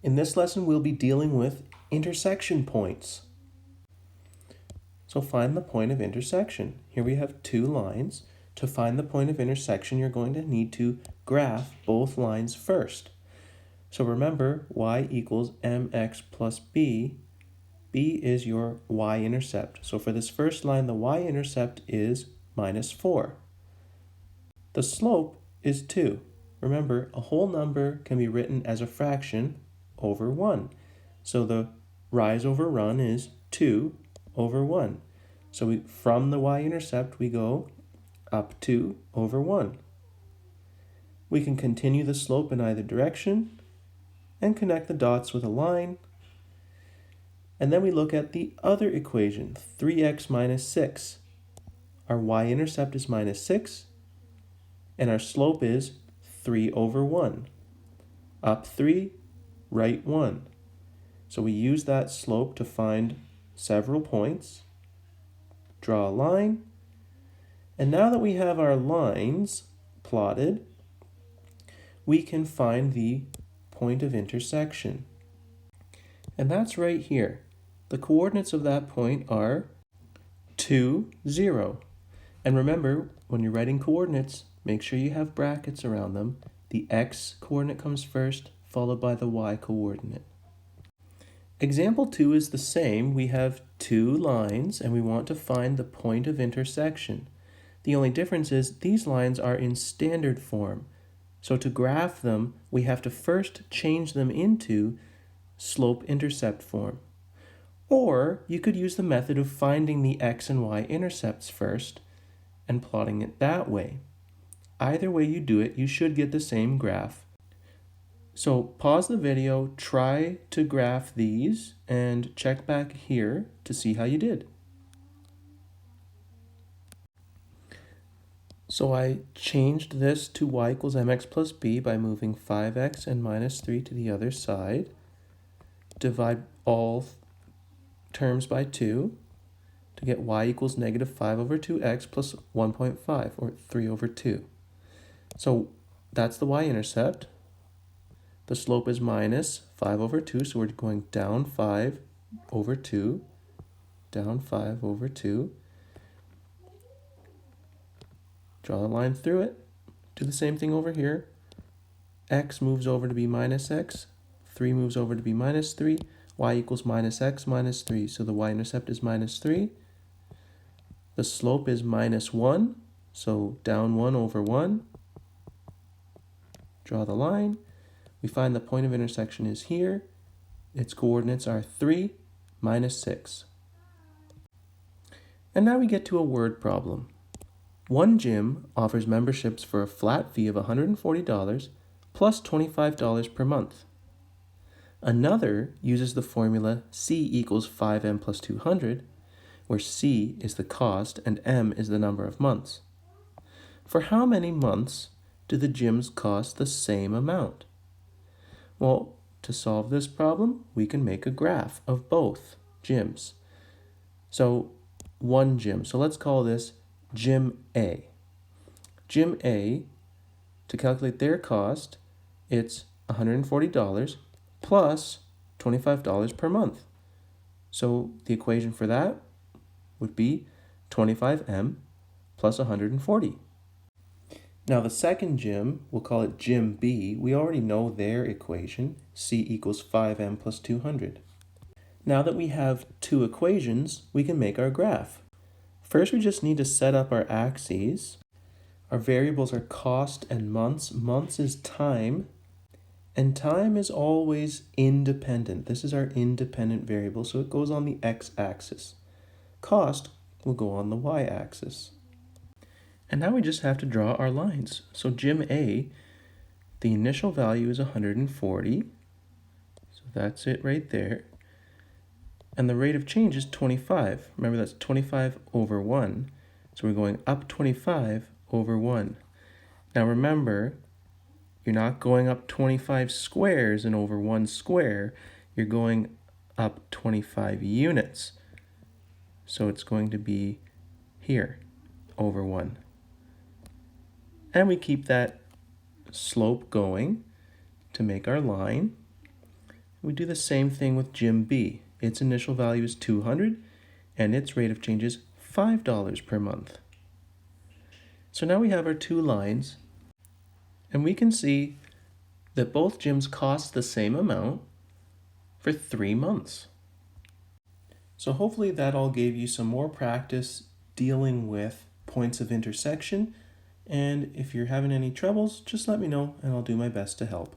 In this lesson, we'll be dealing with intersection points. So find the point of intersection. Here we have two lines. To find the point of intersection, you're going to need to graph both lines first. So remember, y equals mx plus b. B is your y-intercept. So for this first line, the y-intercept is -4. The slope is 2. Remember, a whole number can be written as a fraction over 1. So the rise over run is 2 over 1. So from the y-intercept, we go up 2 over 1. We can continue the slope in either direction and connect the dots with a line. And then we look at the other equation, 3x minus 6. Our y-intercept is -6, and our slope is 3 over 1. Up 3, right 1. So we use that slope to find several points, draw a line, and now that we have our lines plotted, we can find the point of intersection. And that's right here. The coordinates of that point are 2, 0. And remember, when you're writing coordinates, make sure you have brackets around them. The x coordinate comes first, followed by the y coordinate. Example 2 is the same. We have two lines, and we want to find the point of intersection. The only difference is these lines are in standard form. So to graph them, we have to first change them into slope-intercept form. Or you could use the method of finding the x and y intercepts first and plotting it that way. Either way you do it, you should get the same graph. So pause the video, try to graph these, and check back here to see how you did. So I changed this to y equals mx plus b by moving 5x and -3 to the other side. Divide all terms by 2 to get y equals -5 over 2x plus 1.5, or 3 over 2. So that's the y-intercept. The slope is -5 over 2, so we're going down 5 over 2, down 5 over 2. Draw a line through it. Do the same thing over here. X moves over to be -x. 3 moves over to be -3. Y equals -x minus 3. So the y-intercept is -3. The slope is -1. So down 1 over 1. Draw the line. We find the point of intersection is here. Its coordinates are 3, -6. And now we get to a word problem. One gym offers memberships for a flat fee of $140 plus $25 per month. Another uses the formula C equals 5m plus 200, where C is the cost and m is the number of months. For how many months do the gyms cost the same amount? Well, to solve this problem, we can make a graph of both gyms. So one gym, so let's call this Gym A. Gym A, to calculate their cost, it's $140 plus $25 per month. So the equation for that would be 25m plus 140. Now the second gym, we'll call it Gym B. We already know their equation, C equals 5m plus 200. Now that we have two equations, we can make our graph. First, we just need to set up our axes. Our variables are cost and months. Months is time, and time is always independent. This is our independent variable, so it goes on the x-axis. Cost will go on the y-axis. And now we just have to draw our lines. So Gym A, the initial value is 140. So that's it right there. And the rate of change is 25. Remember, that's 25 over 1. So we're going up 25 over 1. Now remember, you're not going up 25 squares and over 1 square. You're going up 25 units. So it's going to be here, over 1. And we keep that slope going to make our line. We do the same thing with Gym B. Its initial value is $200 and its rate of change is $5 per month. So now we have our two lines, and we can see that both gyms cost the same amount for 3 months. So hopefully that all gave you some more practice dealing with points of intersection, and if you're having any troubles, just let me know and I'll do my best to help.